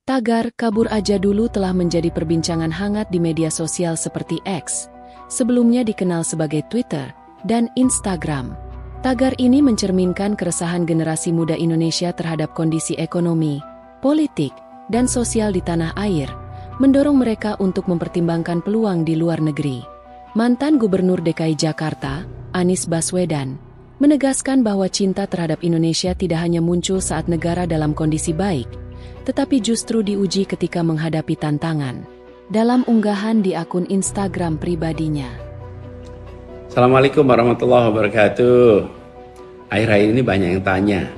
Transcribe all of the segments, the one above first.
Tagar kabur aja dulu telah menjadi perbincangan hangat di media sosial seperti X, sebelumnya dikenal sebagai Twitter, dan Instagram. Tagar ini mencerminkan keresahan generasi muda Indonesia terhadap kondisi ekonomi, politik, dan sosial di tanah air, mendorong mereka untuk mempertimbangkan peluang di luar negeri. Mantan Gubernur DKI Jakarta, Anies Baswedan, menegaskan bahwa cinta terhadap Indonesia tidak hanya muncul saat negara dalam kondisi baik, tetapi justru diuji ketika menghadapi tantangan. Dalam unggahan di akun Instagram pribadinya. Assalamualaikum warahmatullahi wabarakatuh. Akhir-akhir ini banyak yang tanya,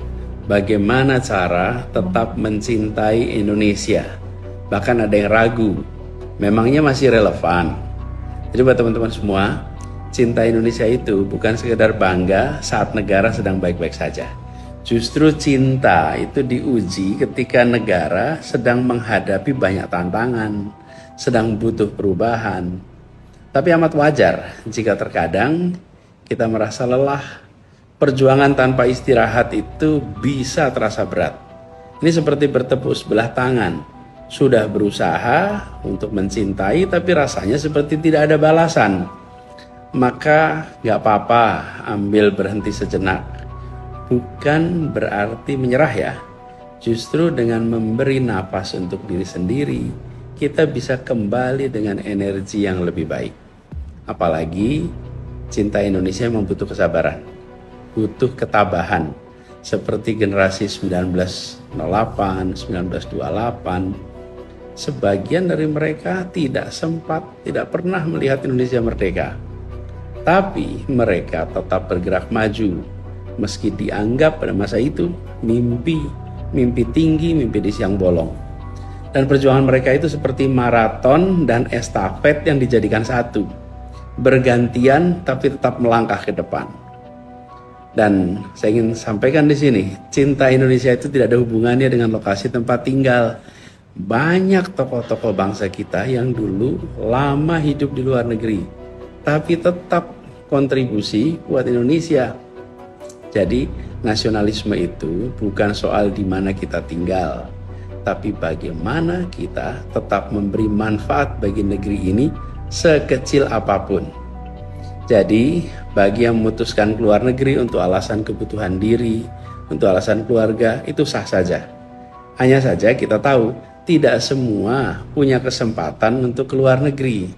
bagaimana cara tetap mencintai Indonesia? Bahkan ada yang ragu, memangnya masih relevan? Jadi buat teman-teman semua, cinta Indonesia itu bukan sekedar bangga saat negara sedang baik-baik saja. Justru cinta itu diuji ketika negara sedang menghadapi banyak tantangan, sedang butuh perubahan. Tapi amat wajar jika terkadang kita merasa lelah. Perjuangan tanpa istirahat itu bisa terasa berat. Ini seperti bertepuk sebelah tangan. Sudah berusaha untuk mencintai tapi rasanya seperti tidak ada balasan. Maka gak apa-apa ambil berhenti sejenak. Bukan berarti menyerah ya. Justru dengan memberi napas untuk diri sendiri, kita bisa kembali dengan energi yang lebih baik. Apalagi cinta Indonesia membutuh kesabaran, butuh ketabahan. Seperti generasi 1908, 1928, sebagian dari mereka tidak sempat, tidak pernah melihat Indonesia merdeka. Tapi mereka tetap bergerak maju. Meski dianggap pada masa itu mimpi tinggi, mimpi di siang bolong. Dan perjuangan mereka itu seperti maraton dan estafet yang dijadikan satu. Bergantian tapi tetap melangkah ke depan. Dan saya ingin sampaikan di sini, cinta Indonesia itu tidak ada hubungannya dengan lokasi tempat tinggal. Banyak tokoh-tokoh bangsa kita yang dulu lama hidup di luar negeri, tapi tetap kontribusi buat Indonesia. Jadi nasionalisme itu bukan soal di mana kita tinggal, tapi bagaimana kita tetap memberi manfaat bagi negeri ini sekecil apapun. Jadi bagi yang memutuskan keluar negeri untuk alasan kebutuhan diri, untuk alasan keluarga, itu sah saja. Hanya saja kita tahu tidak semua punya kesempatan untuk keluar negeri.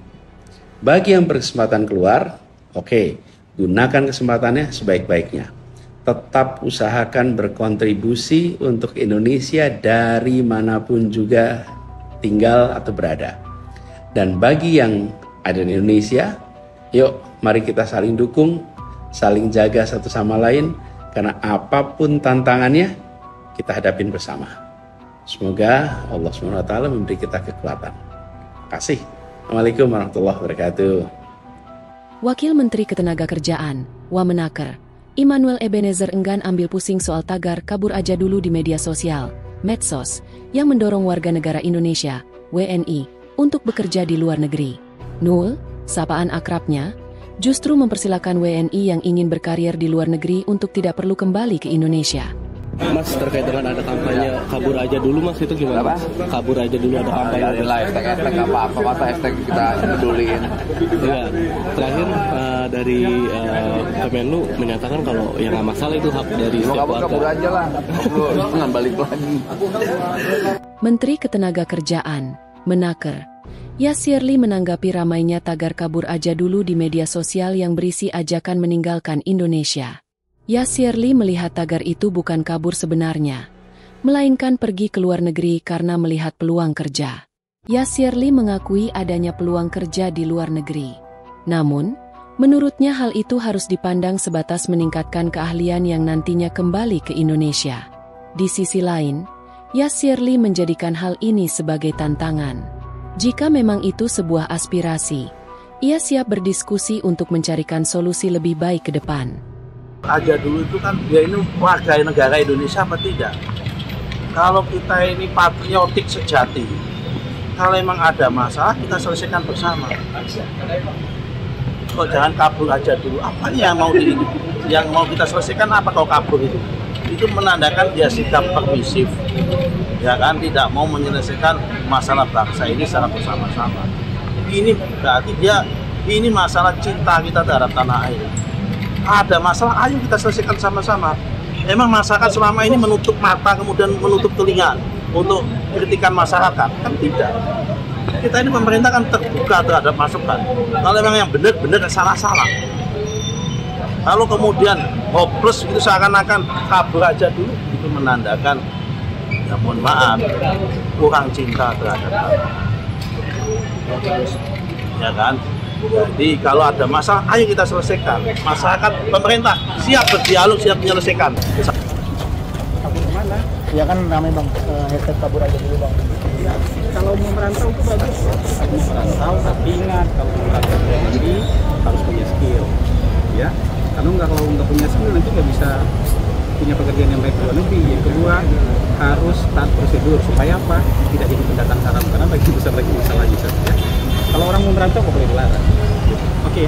Bagi yang berkesempatan keluar, oke, gunakan kesempatannya sebaik-baiknya. Tetap usahakan berkontribusi untuk Indonesia dari manapun juga tinggal atau berada. Dan bagi yang ada di Indonesia, yuk mari kita saling dukung, saling jaga satu sama lain, karena apapun tantangannya kita hadapin bersama. Semoga Allah SWT memberi kita kekuatan. Kasih. Assalamualaikum warahmatullahi wabarakatuh. Wakil Menteri Ketenagakerjaan, Wamenaker, Immanuel Ebenezer enggan ambil pusing soal tagar kabur aja dulu di media sosial, medsos, yang mendorong warga negara Indonesia, WNI, untuk bekerja di luar negeri. Nul, sapaan akrabnya, justru mempersilakan WNI yang ingin berkarir di luar negeri untuk tidak perlu kembali ke Indonesia. Mas, terkait dengan ada kampanye kabur aja dulu, Mas, itu gimana? Mas? Kabur aja dulu ada kampanye. Adalah hashtag apa-apa, masa hashtag kita peduliin. Ya, terakhir dari Kemenlu menyatakan kalau yang nggak masalah itu hak dari setiap warga. Kabur aja lah, jangan balik lagi. Menteri Ketenagakerjaan, Menaker, Yasirli menanggapi ramainya tagar kabur aja dulu di media sosial yang berisi ajakan meninggalkan Indonesia. Yasirli melihat tagar itu bukan kabur sebenarnya, melainkan pergi ke luar negeri karena melihat peluang kerja. Yasirli mengakui adanya peluang kerja di luar negeri. Namun, menurutnya hal itu harus dipandang sebatas meningkatkan keahlian yang nantinya kembali ke Indonesia. Di sisi lain, Yasirli menjadikan hal ini sebagai tantangan. Jika memang itu sebuah aspirasi, ia siap berdiskusi untuk mencarikan solusi lebih baik ke depan. Aja dulu itu kan dia ini warga negara Indonesia apa tidak? Kalau kita ini patriotik sejati, kalau memang ada masalah kita selesaikan bersama. kok jangan kabur aja dulu. Apa yang mau kita selesaikan apa kalau kabur itu? Itu menandakan dia sikap permisif, ya kan, tidak mau menyelesaikan masalah bangsa ini secara bersama-sama. Ini berarti ini masalah cinta kita terhadap tanah air. Ada masalah, ayo kita selesaikan sama-sama. Emang masyarakat selama ini menutup mata kemudian menutup telinga untuk kritikan masyarakat? Kan tidak. Kita ini pemerintah kan terbuka terhadap masukan. Kalau memang yang benar-benar salah-salah. Kalau kemudian hopeless itu seakan-akan kabur aja dulu, itu menandakan, ya mohon maaf, kurang cinta terhadap tanah. Ya kan? Jadi kalau ada masalah, ayo kita selesaikan. Masyarakat, pemerintah siap berdialog, siap menyelesaikan. Kabur kemana? Ya kan ramai bang, hashtag kabur aja dulu bang. Ya, kalau mau merantau itu bagus. Mau merantau, tapi ingat kalau mau merantau ke luar negeri harus punya skill. Ya, kalau nggak punya skill nanti nggak bisa punya pekerjaan yang baik di luar negeri. Yang kedua harus taat prosedur supaya apa? Tidak jadi pendatang haram karena bagi besar lagi masalah juga. Ya. Kalau orang mau merantau kok boleh dilarang. Oke,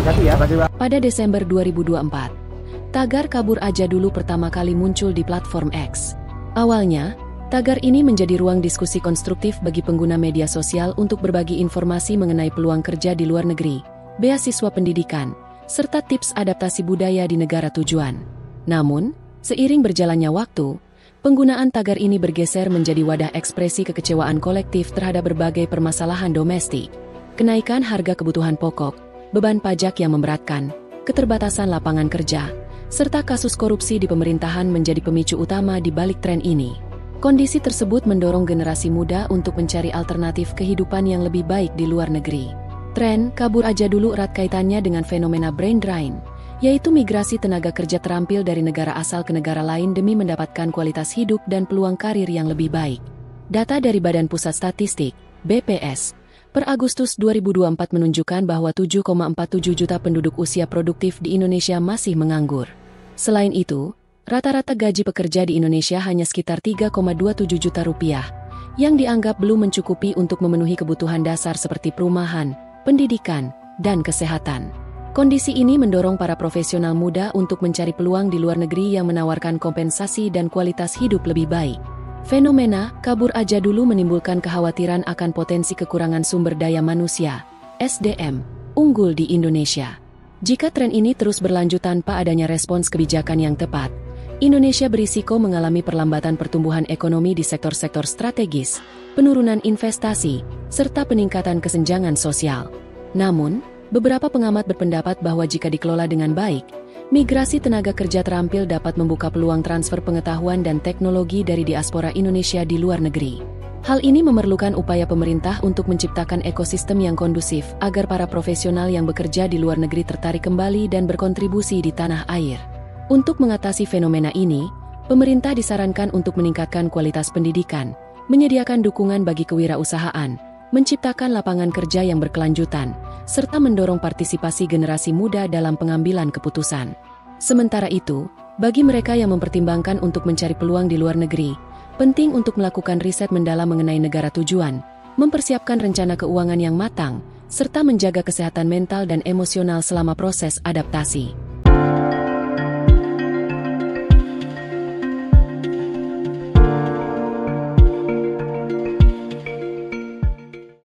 makasih ya. Pada Desember 2024, tagar kabur aja dulu pertama kali muncul di platform X. Awalnya, tagar ini menjadi ruang diskusi konstruktif bagi pengguna media sosial untuk berbagi informasi mengenai peluang kerja di luar negeri, beasiswa pendidikan, serta tips adaptasi budaya di negara tujuan. Namun, seiring berjalannya waktu, penggunaan tagar ini bergeser menjadi wadah ekspresi kekecewaan kolektif terhadap berbagai permasalahan domestik. Kenaikan harga kebutuhan pokok, beban pajak yang memberatkan, keterbatasan lapangan kerja, serta kasus korupsi di pemerintahan menjadi pemicu utama di balik tren ini. Kondisi tersebut mendorong generasi muda untuk mencari alternatif kehidupan yang lebih baik di luar negeri. Tren kabur aja dulu erat kaitannya dengan fenomena brain drain, yaitu migrasi tenaga kerja terampil dari negara asal ke negara lain demi mendapatkan kualitas hidup dan peluang karir yang lebih baik. Data dari Badan Pusat Statistik, BPS, per Agustus 2024 menunjukkan bahwa 7,47 juta penduduk usia produktif di Indonesia masih menganggur. Selain itu, rata-rata gaji pekerja di Indonesia hanya sekitar 3,27 juta rupiah, yang dianggap belum mencukupi untuk memenuhi kebutuhan dasar seperti perumahan, pendidikan, dan kesehatan. Kondisi ini mendorong para profesional muda untuk mencari peluang di luar negeri yang menawarkan kompensasi dan kualitas hidup lebih baik. Fenomena kabur aja dulu menimbulkan kekhawatiran akan potensi kekurangan sumber daya manusia, SDM, unggul di Indonesia. Jika tren ini terus berlanjut tanpa adanya respons kebijakan yang tepat, Indonesia berisiko mengalami perlambatan pertumbuhan ekonomi di sektor-sektor strategis, penurunan investasi, serta peningkatan kesenjangan sosial. Namun, beberapa pengamat berpendapat bahwa jika dikelola dengan baik, migrasi tenaga kerja terampil dapat membuka peluang transfer pengetahuan dan teknologi dari diaspora Indonesia di luar negeri. Hal ini memerlukan upaya pemerintah untuk menciptakan ekosistem yang kondusif agar para profesional yang bekerja di luar negeri tertarik kembali dan berkontribusi di tanah air. Untuk mengatasi fenomena ini, pemerintah disarankan untuk meningkatkan kualitas pendidikan, menyediakan dukungan bagi kewirausahaan, menciptakan lapangan kerja yang berkelanjutan, serta mendorong partisipasi generasi muda dalam pengambilan keputusan. Sementara itu, bagi mereka yang mempertimbangkan untuk mencari peluang di luar negeri, penting untuk melakukan riset mendalam mengenai negara tujuan, mempersiapkan rencana keuangan yang matang, serta menjaga kesehatan mental dan emosional selama proses adaptasi.